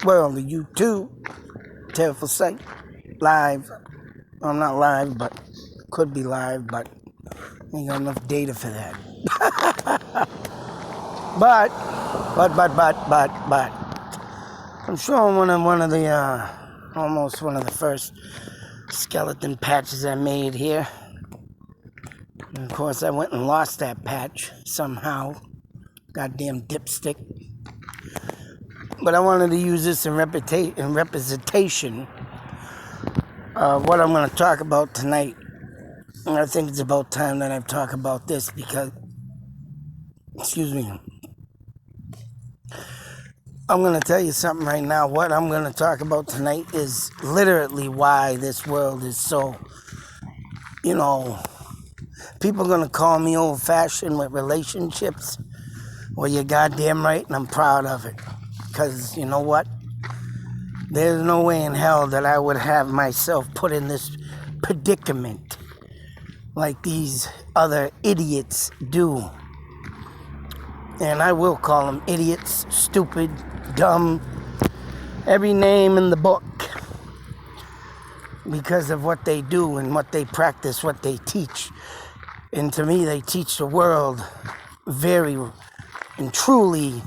world of YouTube. Terrible Sight. Live. Well, I'm not live, but could be live, but ain't got enough data for that. But, I'm showing one of the, almost one of the first skeleton patches I made here. And of course, I went and lost that patch somehow. Goddamn dipstick. But I wanted to use this in representation of what I'm going to talk about tonight. And I think it's about time that I talk about this because, excuse me, I'm going to tell you something right now. What I'm going to talk about tonight is literally why this world is so, people are going to call me old-fashioned with relationships. Well, you're goddamn right, and I'm proud of it. Because, you know what? There's no way in hell that I would have myself put in this predicament like these other idiots do. And I will call them idiots, stupid, dumb, every name in the book. Because of what they do and what they practice, what they teach. And to me, they teach the world very and truly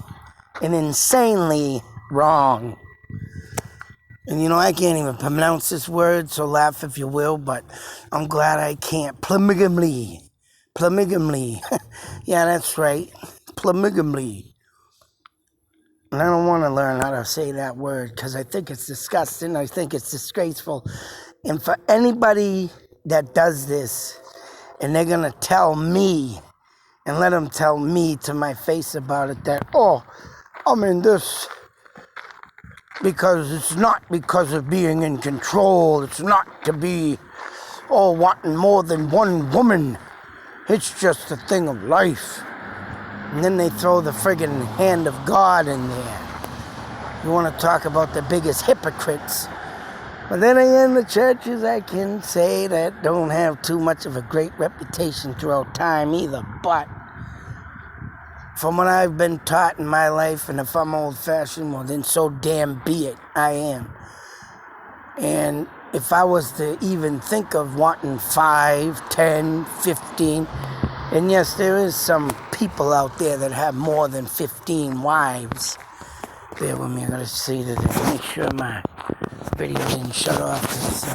and insanely wrong. And I can't even pronounce this word, so laugh if you will, but I'm glad I can't. Paligamy. Yeah, that's right. Paligamy. And I don't want to learn how to say that word because I think it's disgusting. I think it's disgraceful. And for anybody that does this, and they're going to tell me, and let them tell me to my face about it, that, I'm in this because it's not because of being in control. It's not to be, wanting more than one woman. It's just a thing of life. And then they throw the friggin' hand of God in there. You want to talk about the biggest hypocrites. But then again, the churches, I can say, that don't have too much of a great reputation throughout time either. But from what I've been taught in my life, and if I'm old-fashioned, well, then so damn be it. I am. And if I was to even think of wanting 5, 10, 15, and yes, there is some people out there that have more than 15 wives. Bear with me, I gotta see that, make sure my video didn't shut off. Because,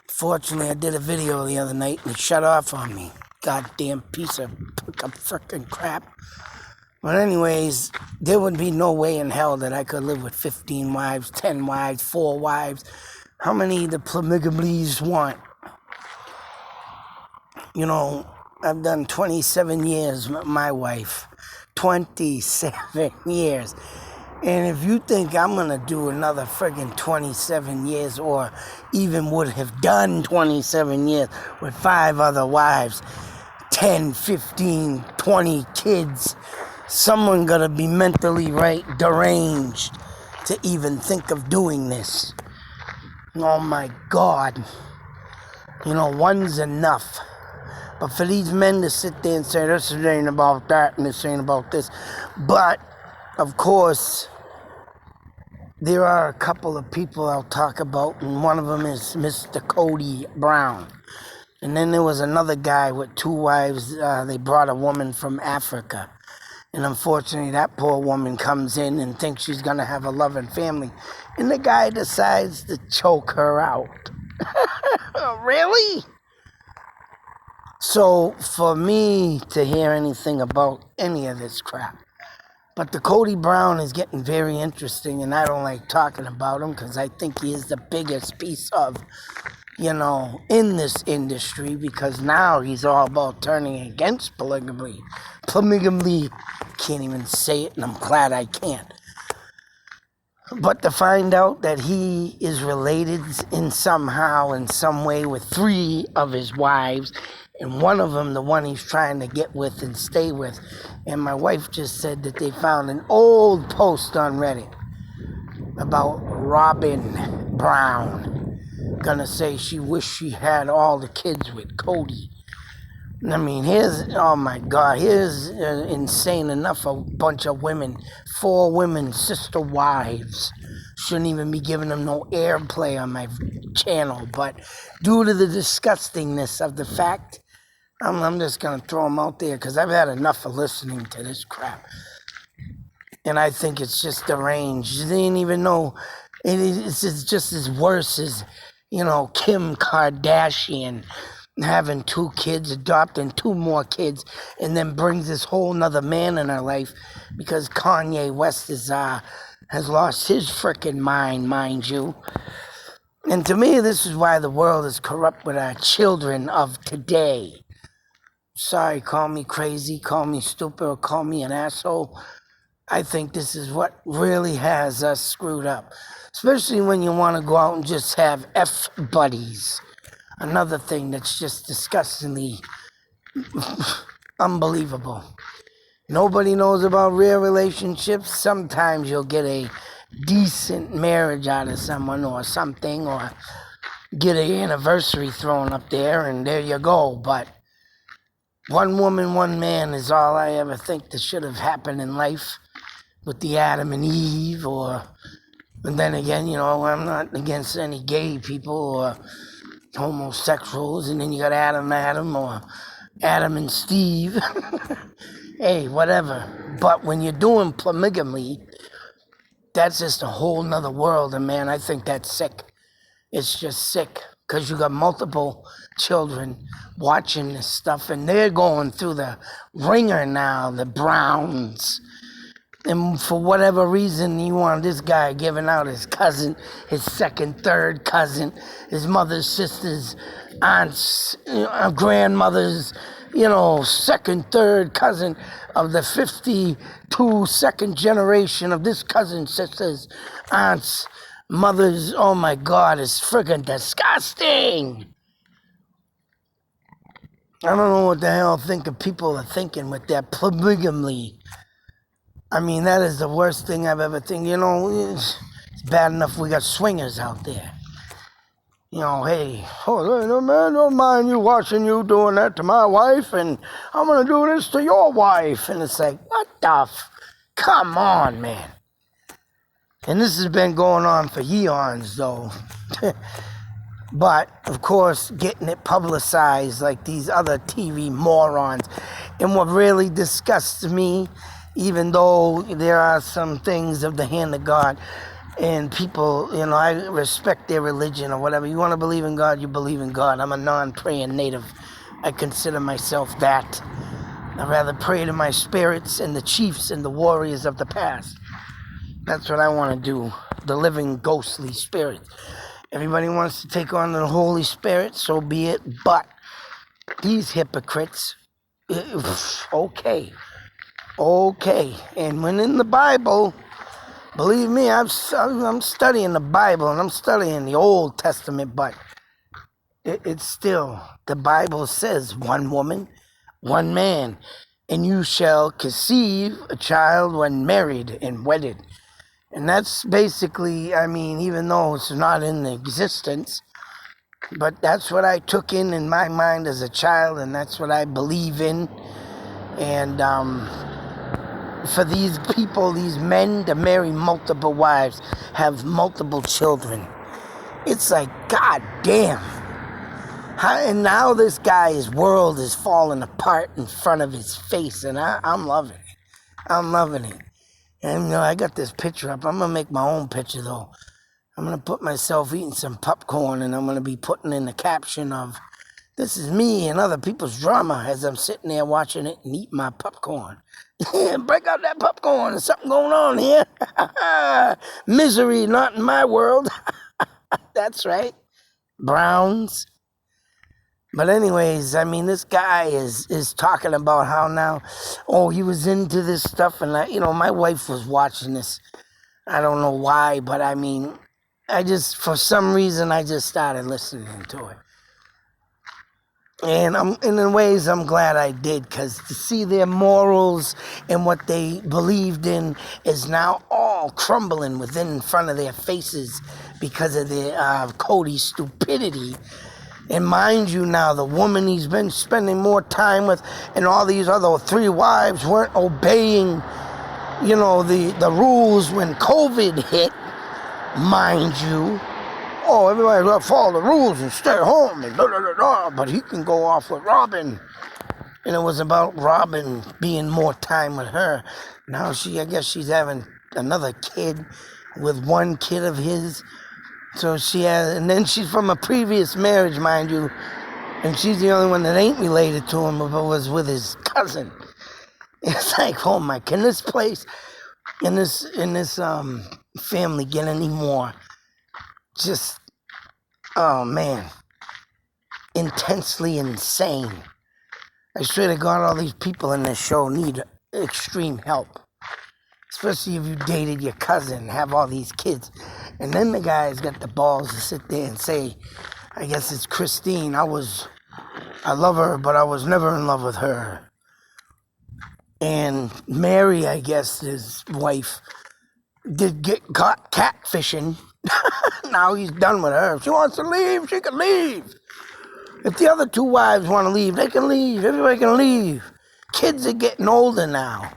fortunately, I did a video the other night and it shut off on me. Goddamn piece of frickin' crap. But anyways, there would be no way in hell that I could live with 15 wives, 10 wives, 4 wives. How many the polygamists want? I've done 27 years with my wife. 27 years. And if you think I'm going to do another friggin' 27 years or even would have done 27 years with 5 other wives, 10, 15, 20 kids, someone got to be mentally deranged to even think of doing this. Oh my God. One's enough. But for these men to sit there and say, this ain't about that and this ain't about this. But, of course, there are a couple of people I'll talk about, and one of them is Mr. Cody Brown. And then there was another guy with 2 wives. They brought a woman from Africa. And unfortunately, that poor woman comes in and thinks she's going to have a loving family. And the guy decides to choke her out. Really? So, for me to hear anything about any of this crap. But the Cody Brown is getting very interesting, and I don't like talking about him because I think he is the biggest piece of, in this industry, because now he's all about turning against polygamy. Can't even say it, and I'm glad I can't. But to find out that he is related in some way with 3 of his wives, and one of them, the one he's trying to get with and stay with. And my wife just said that they found an old post on Reddit about Robin Brown. Gonna say she wished she had all the kids with Cody. I mean, oh my God, here's insane enough, a bunch of women, 4 women, sister wives. Shouldn't even be giving them no airplay on my channel, but due to the disgustingness of the fact, I'm just going to throw them out there because I've had enough of listening to this crap. And I think it's just deranged. They didn't even know. It's just as worse as, Kim Kardashian having 2 kids, adopting 2 more kids, and then brings this whole nother man in her life because Kanye West has lost his frickin' mind you. And to me, this is why the world is corrupt with our children of today. Sorry, call me crazy, call me stupid, or call me an asshole. I think this is what really has us screwed up. Especially when you want to go out and just have F buddies. Another thing that's just disgustingly unbelievable. Nobody knows about real relationships. Sometimes you'll get a decent marriage out of someone or something, or get an anniversary thrown up there, and there you go. But one woman, one man is all I ever think that should have happened in life with the Adam and Eve, and then again, I'm not against any gay people or homosexuals, and then you got Adam, or Adam and Steve. Hey, whatever. But when you're doing polygamy, that's just a whole nother world, and man, I think that's sick. It's just sick, because you got multiple children watching this stuff, and they're going through the ringer now, the Browns. And for whatever reason, you want this guy giving out his cousin, his second, third cousin, his mother's sister's, aunts, grandmother's, second, third cousin of the 52 second generation of this cousin, sister's, aunts, mothers. Oh my God, it's friggin' disgusting. I don't know what the hell people are thinking with that polygamy. I mean, that is the worst thing I've ever think. It's bad enough we got swingers out there. Hey, man, don't mind you watching you doing that to my wife, and I'm going to do this to your wife. And it's like, what the come on, man. And this has been going on for eons, though. But, of course, getting it publicized like these other TV morons. And what really disgusts me, even though there are some things of the hand of God, and people, I respect their religion or whatever. You want to believe in God, you believe in God. I'm a non-praying native. I consider myself that. I'd rather pray to my spirits and the chiefs and the warriors of the past. That's what I want to do, the living ghostly spirit. Everybody wants to take on the Holy Spirit, so be it. But these hypocrites, okay. And when in the Bible, believe me, I'm studying the Bible, and I'm studying the Old Testament, but it's still, the Bible says, one woman, one man, and you shall conceive a child when married and wedded. And that's basically, even though it's not in existence, but that's what I took in my mind as a child, and that's what I believe in. And for these people, these men, to marry multiple wives, have multiple children, it's like, God damn. And now this guy's world is falling apart in front of his face, and I'm loving it. I'm loving it. And, I got this picture up. I'm going to make my own picture, though. I'm going to put myself eating some popcorn, and I'm going to be putting in the caption of, this is me and other people's drama, as I'm sitting there watching it and eating my popcorn. Break out that popcorn. There's something going on here. Misery, not in my world. That's right. Browns. But anyways, this guy is talking about how now, he was into this stuff, and my wife was watching this. I don't know why, but for some reason, I just started listening to it. And in ways, I'm glad I did, because to see their morals and what they believed in is now all crumbling in front of their faces because of their Cody's stupidity. And mind you now, the woman he's been spending more time with and all these other 3 wives weren't obeying, the rules when COVID hit, mind you. Oh, everybody's got to follow the rules and stay home and da-da-da-da. But he can go off with Robin. And it was about Robin being more time with her. Now I guess she's having another kid with one kid of his. So and then she's from a previous marriage, mind you. And she's the only one that ain't related to him, but was with his cousin. It's like, oh my, can this place in this family get any more just, oh man, intensely insane? I swear to God, all these people in this show need extreme help. Especially if you dated your cousin, have all these kids. And then the guy's got the balls to sit there and say, I guess it's Christine, I love her, but I was never in love with her. And Mary, I guess, his wife, did get caught catfishing. Now he's done with her. If she wants to leave, she can leave. If the other 2 wives want to leave, they can leave. Everybody can leave. Kids are getting older now.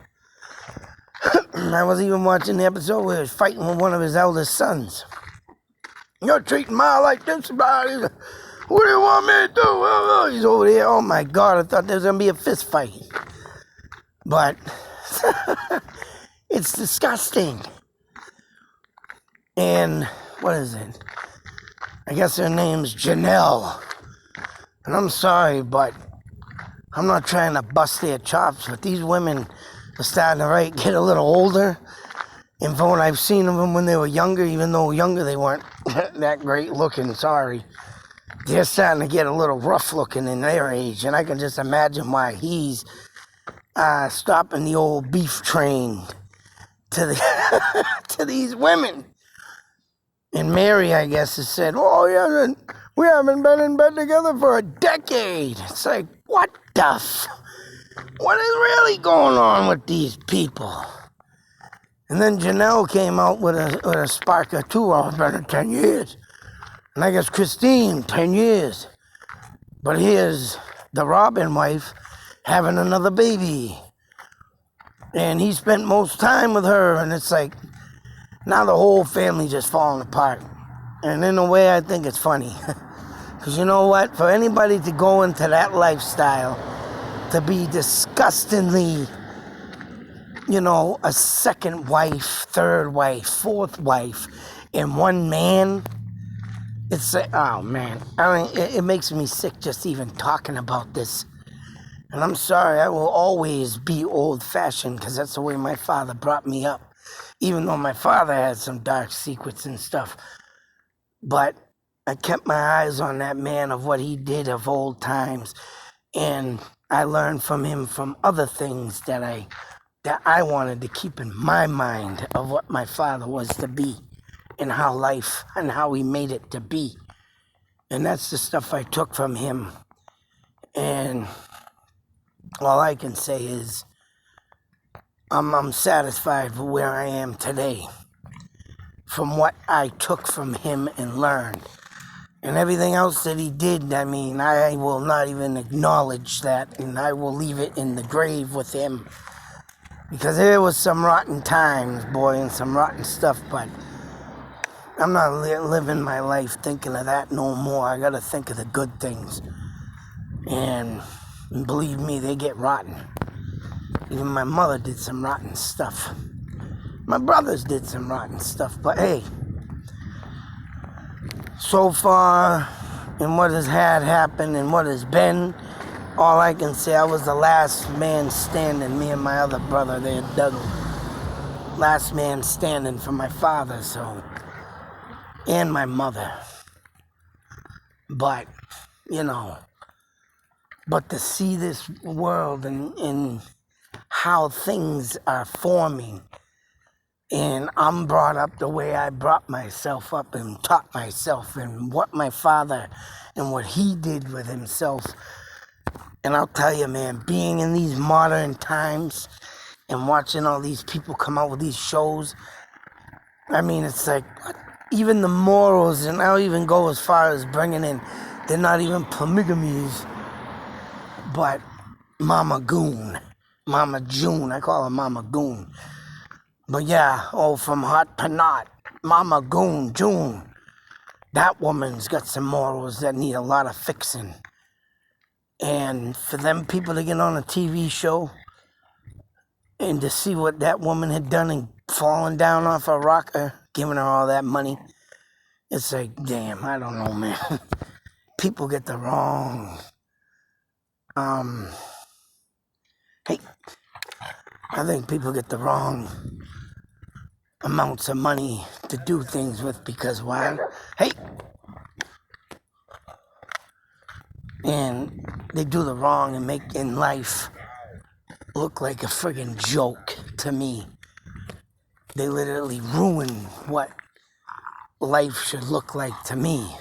I was even watching the episode where he was fighting with one of his eldest sons. You're treating Ma like this. What do you want me to do? He's over there. Oh my God, I thought there was going to be a fist fight. But it's disgusting. And what is it? I guess her name's Janelle. And I'm sorry, but I'm not trying to bust their chops, but these women are starting to get a little older. And from what I've seen of them when they were younger, even though younger they weren't that great looking, sorry. They're starting to get a little rough looking in their age. And I can just imagine why he's stopping the old beef train to these women. And Mary, I guess, has said, oh yeah, we haven't been in bed together for a decade. It's like, what what is really going on with these people? And then Janelle came out with a spark or 2. Oh, it's been 10 years. And I guess Christine, 10 years. But here's the Robin wife having another baby. And he spent most time with her. And it's like, now the whole family just falling apart. And in a way, I think it's funny. Because you know what? For anybody to go into that lifestyle, to be disgustingly, a second wife, third wife, fourth wife, and one man, it's like, oh man, it makes me sick just even talking about this. And I'm sorry, I will always be old-fashioned because that's the way my father brought me up. Even though my father had some dark secrets and stuff. But I kept my eyes on that man of what he did of old times. And I learned from him from other things that I wanted to keep in my mind of what my father was to be and how he made it to be. And that's the stuff I took from him. And all I can say is I'm satisfied with where I am today from what I took from him and learned. And everything else that he did, I will not even acknowledge that, and I will leave it in the grave with him. Because there was some rotten times, boy, and some rotten stuff, but I'm not living my life thinking of that no more. I gotta think of the good things. And believe me, they get rotten. Even my mother did some rotten stuff. My brothers did some rotten stuff, but hey, so far in what has had happened and what has been, all I can say, I was the last man standing, me and my other brother there, Doug. Last man standing for my father, and my mother. But, but to see this world and how things are forming, and I'm brought up the way I brought myself up and taught myself, and what my father and what he did with himself. And I'll tell you, man, being in these modern times and watching all these people come out with these shows, it's like, even the morals, and I'll even go as far as bringing in They're not even polygamies, but Mama Goon. Mama June. I call her Mama Goon. But yeah, from hot to not. Mama Goon, June. That woman's got some morals that need a lot of fixing. And for them people to get on a TV show and to see what that woman had done and falling down off a rocker, giving her all that money, it's like, damn, I don't know, man. People get the wrong, hey, I think people get the wrong amounts of money to do things with, because why? Hey! And they do the wrong and make in life look like a friggin' joke to me. They literally ruin what life should look like to me.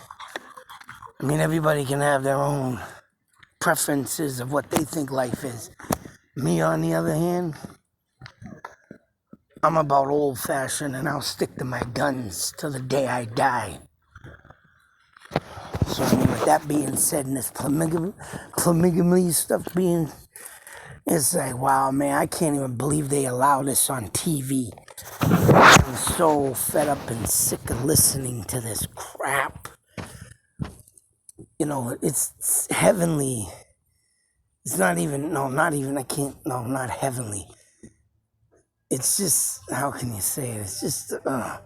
I mean, everybody can have their own preferences of what they think life is. Me, on the other hand, I'm about old-fashioned, and I'll stick to my guns till the day I die. So, I mean, with that being said, and this polygamy stuff being, it's like, wow, man, I can't even believe they allow this on TV. I'm so fed up and sick of listening to this crap. You know, it's heavenly. It's not even, not heavenly. It's just, how can you say it? It's just, I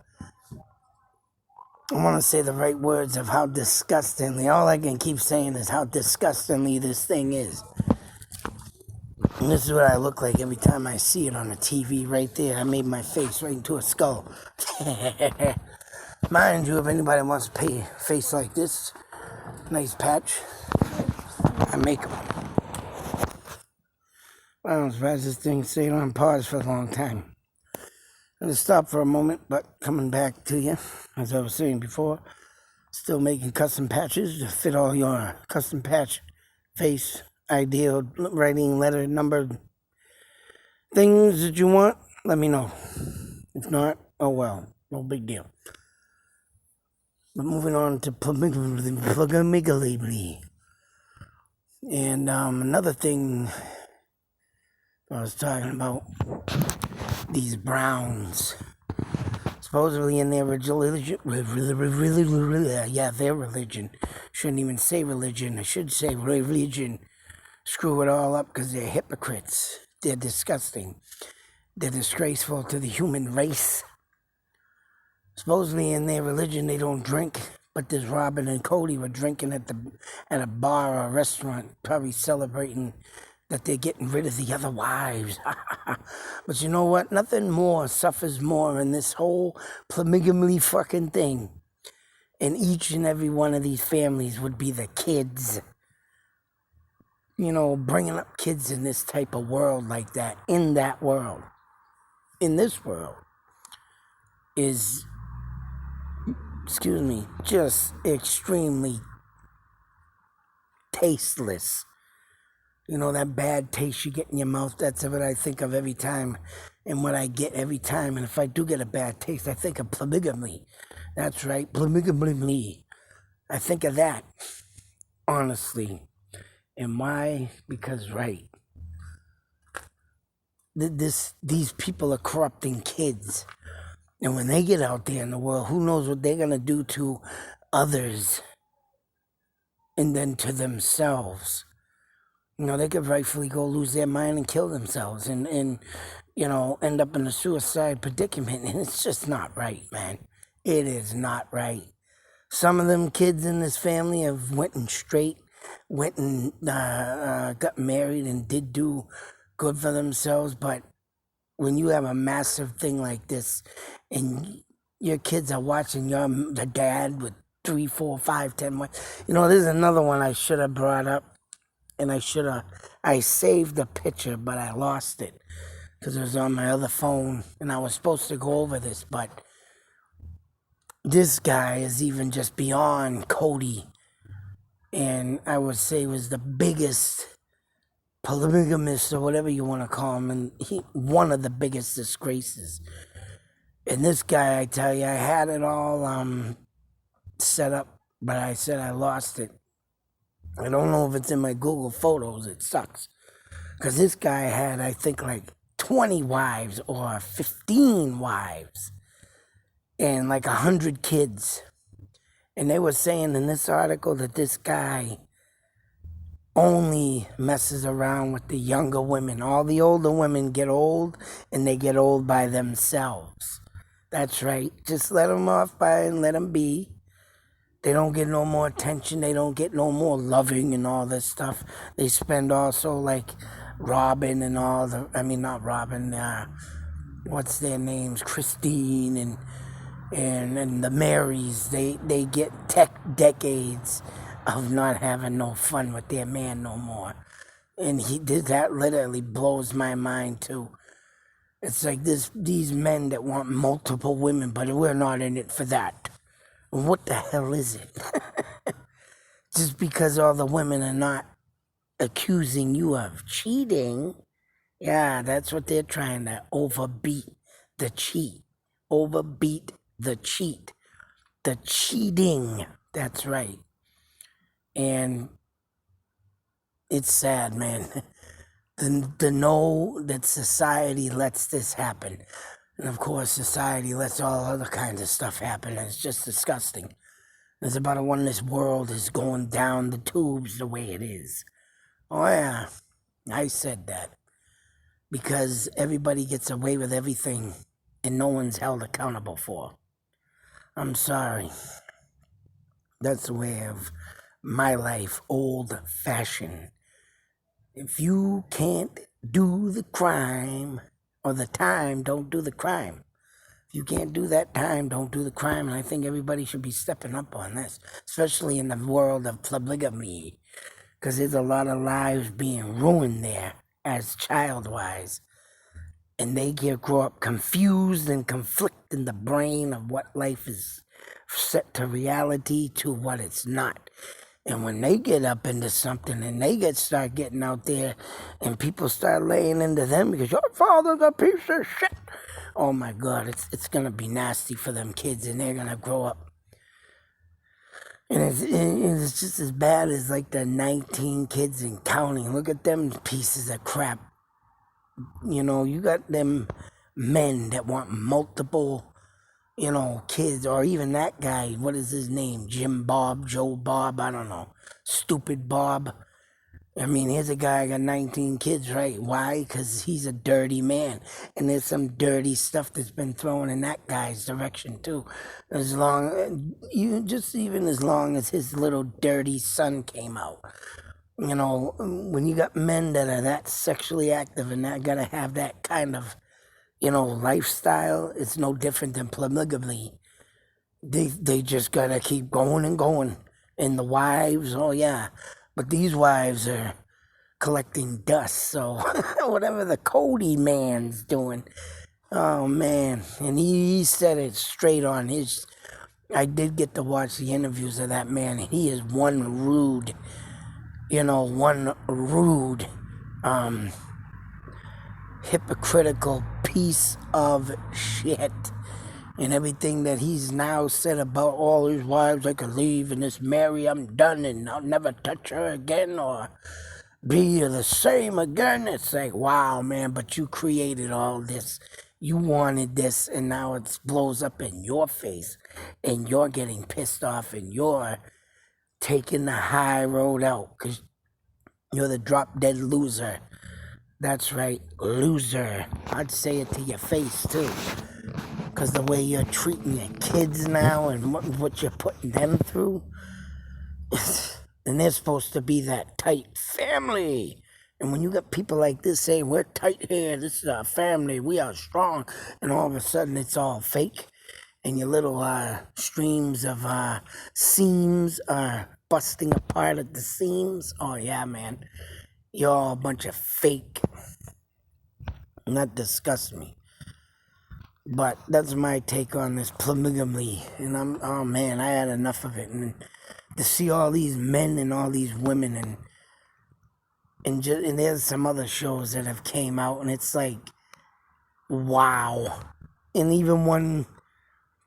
want to say the right words of how disgustingly, all I can keep saying is how disgustingly this thing is. And this is what I look like every time I see it on the TV right there. I made my face right into a skull. Mind you, if anybody wants to pay a face like this, nice patch, I make them. I'm surprised this thing stayed on pause for a long time. I'm going to stop for a moment, but coming back to you, as I was saying before, still making custom patches to fit all your custom patch face, ideal, writing, letter, number, things that you want, let me know. If not, oh well, no big deal. But moving on to polygamy. And another thing I was talking about, these Browns, supposedly in their religion, their religion, shouldn't even say religion, I should say religion, screw it all up because they're hypocrites, they're disgusting, they're disgraceful to the human race. Supposedly in their religion they don't drink, but this Robin and Cody were drinking at a bar or a restaurant, probably celebrating that they're getting rid of the other wives. But you know what? Nothing more suffers more in this whole polygamy fucking thing. And each and every one of these families would be the kids. You know, bringing up kids in this type of world like that, in that world, in this world, is, just extremely tasteless. You know, that bad taste you get in your mouth, that's what I think of every time, and what I get every time. And if I do get a bad taste, I think of polygamy. That's right, polygamy. I think of that, honestly. And why? Because, right, these people are corrupting kids. And when they get out there in the world, who knows what they're going to do to others and then to themselves. You know, they could rightfully go lose their mind and kill themselves and you know, end up in a suicide predicament. And it's just not right, man. It is not right. Some of them kids in this family have went and got married and did do good for themselves. But when you have a massive thing like this and your kids are watching the dad with 3, 4, 5, 10 wives. You know, there's another one I should have brought up. And I saved the picture, but I lost it because it was on my other phone, and I was supposed to go over this, but this guy is even just beyond Cody, and I would say was the biggest polygamist, or whatever you want to call him, and one of the biggest disgraces. And this guy, I tell you, I had it all set up, but I said I lost it. I don't know if it's in my Google Photos. It sucks. Because this guy had, I think, like 20 wives or 15 wives and like 100 kids. And they were saying in this article that this guy only messes around with the younger women. All the older women get old, and they get old by themselves. That's right. Just let them off by and let them be. They don't get no more attention. They don't get no more loving and all this stuff. They spend also like Robin and all the, I mean, not Robin, what's their names? Christine and the Marys. They get decades of not having no fun with their man no more. And that literally blows my mind too. It's like these men that want multiple women, but we're not in it for that. What the hell is it? Just because all the women are not accusing you of cheating, yeah, that's what they're trying to overbeat the cheat. Overbeat the cheat. The cheating. That's right. And it's sad, man. To know that society lets this happen. And of course, society lets all other kinds of stuff happen. And it's just disgusting. It's about when this world is going down the tubes the way it is. Oh, yeah, I said that. Because everybody gets away with everything and no one's held accountable for. I'm sorry. That's the way of my life, old-fashioned. If you can't do the crime or the time, don't do the crime. If you can't do that time, don't do the crime. And I think everybody should be stepping up on this, especially in the world of paligamy, because there's a lot of lives being ruined there as child-wise. And they grow up confused and conflict in the brain of what life is set to reality to what it's not. And when they get up into something and they start getting out there and people start laying into them because your father's a piece of shit. Oh my God, it's going to be nasty for them kids, and they're going to grow up. And it's just as bad as like the 19 kids and counting. Look at them pieces of crap. You know, you got them men that want multiple, kids, or even that guy, what is his name? Jim Bob, Joe Bob, I don't know. Stupid Bob. I mean, here's a guy got 19 kids, right? Why? Because he's a dirty man. And there's some dirty stuff that's been thrown in that guy's direction, too. Even as long as his little dirty son came out. When you got men that are that sexually active and that got to have that kind of, lifestyle, it's no different than polygamy. They just got to keep going and going. And the wives, oh yeah. But these wives are collecting dust, so whatever the Cody man's doing, oh man. And he said it straight on his. I did get to watch the interviews of that man, and he is one rude, hypocritical piece of shit. And everything that he's now said about all his wives, I could leave and this Mary, I'm done and I'll never touch her again or be the same again. It's like, wow, man, but you created all this. You wanted this, and now it blows up in your face, and you're getting pissed off, and you're taking the high road out because you're the drop-dead loser. That's right, loser. I'd say it to your face, too. Because the way you're treating your kids now and what you're putting them through, and they're supposed to be that tight family. And when you got people like this saying, we're tight here, this is our family, we are strong, and all of a sudden it's all fake, and your little streams of seams are busting apart at the seams, oh yeah, man, you're all a bunch of fake. And that disgusts me. But that's my take on this polygamy. And I had enough of it. And to see all these men and all these women and there's some other shows that have came out, and it's like, wow. And even one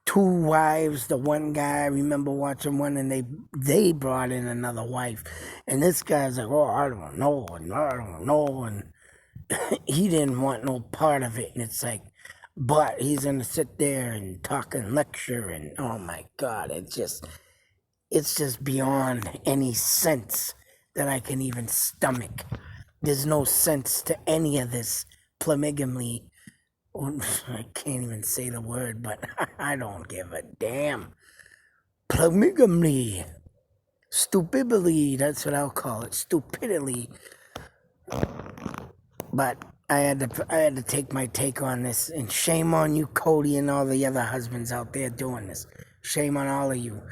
2 wives. The one guy, I remember watching one, and they brought in another wife, and this guy's like, oh, I don't know, and he didn't want no part of it. And it's like, but he's gonna sit there and talk and lecture, and oh my God, it's just beyond any sense that I can even stomach. There's no sense to any of this polygamy. I can't even say the word, but I don't give a damn. Polygamy. Stupidity, that's what I'll call it. Stupidity. But I had to take my take on this, and shame on you, Cody, and all the other husbands out there doing this. Shame on all of you.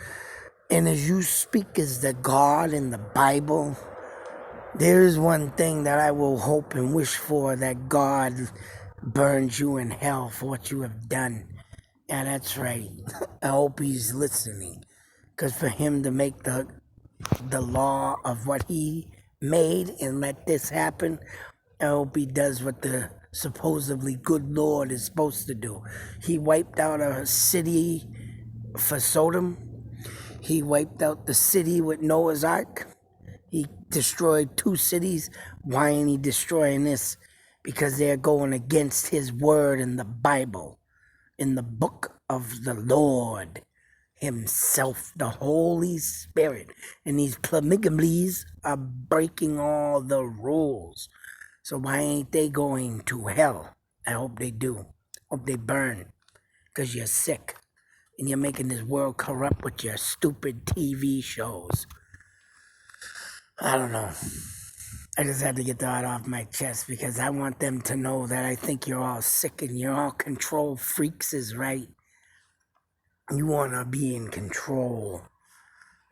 And as you speak as the God in the Bible, there is one thing that I will hope and wish for, that God burns you in hell for what you have done. Yeah, that's right. I hope he's listening. Because for him to make the law of what he made and let this happen, I hope he does what the supposedly good Lord is supposed to do. He wiped out a city for Sodom. He wiped out the city with Noah's Ark. He destroyed 2 cities. Why ain't he destroying this? Because they're going against his word in the Bible, in the book of the Lord himself, the Holy Spirit. And these polygamies are breaking all the rules. So why ain't they going to hell? I hope they do. Hope they burn. Because you're sick. And you're making this world corrupt with your stupid TV shows. I don't know. I just had to get that off my chest, because I want them to know that I think you're all sick and you're all control freaks, is right. You want to be in control.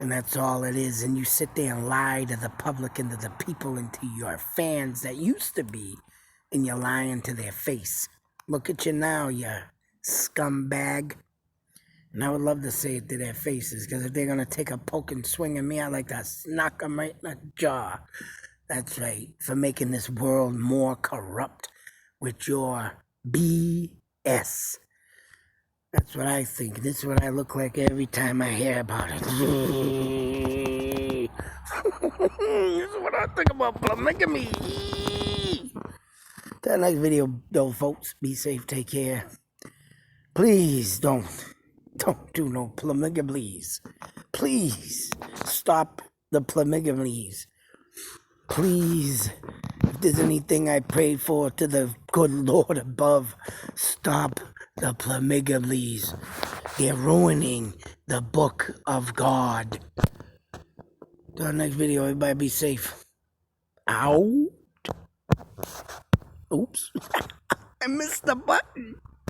And that's all it is. And you sit there and lie to the public and to the people and to your fans that used to be, and you're lying to their face. Look at you now, you scumbag. And I would love to say it to their faces, because if they're going to take a poke and swing at me, I'd like to knock them right in the jaw. That's right, for making this world more corrupt with your BS. That's what I think. This is what I look like every time I hear about it. This is what I think about polygamy. Till the next video, though, folks. Be safe, take care. Please don't do no polygamies. Please stop the polygamies. Please, if there's anything I prayed for to the good Lord above, stop the polygamies. They're ruining the book of God. Till the next video, everybody be safe. Ow. Oops. I missed the button.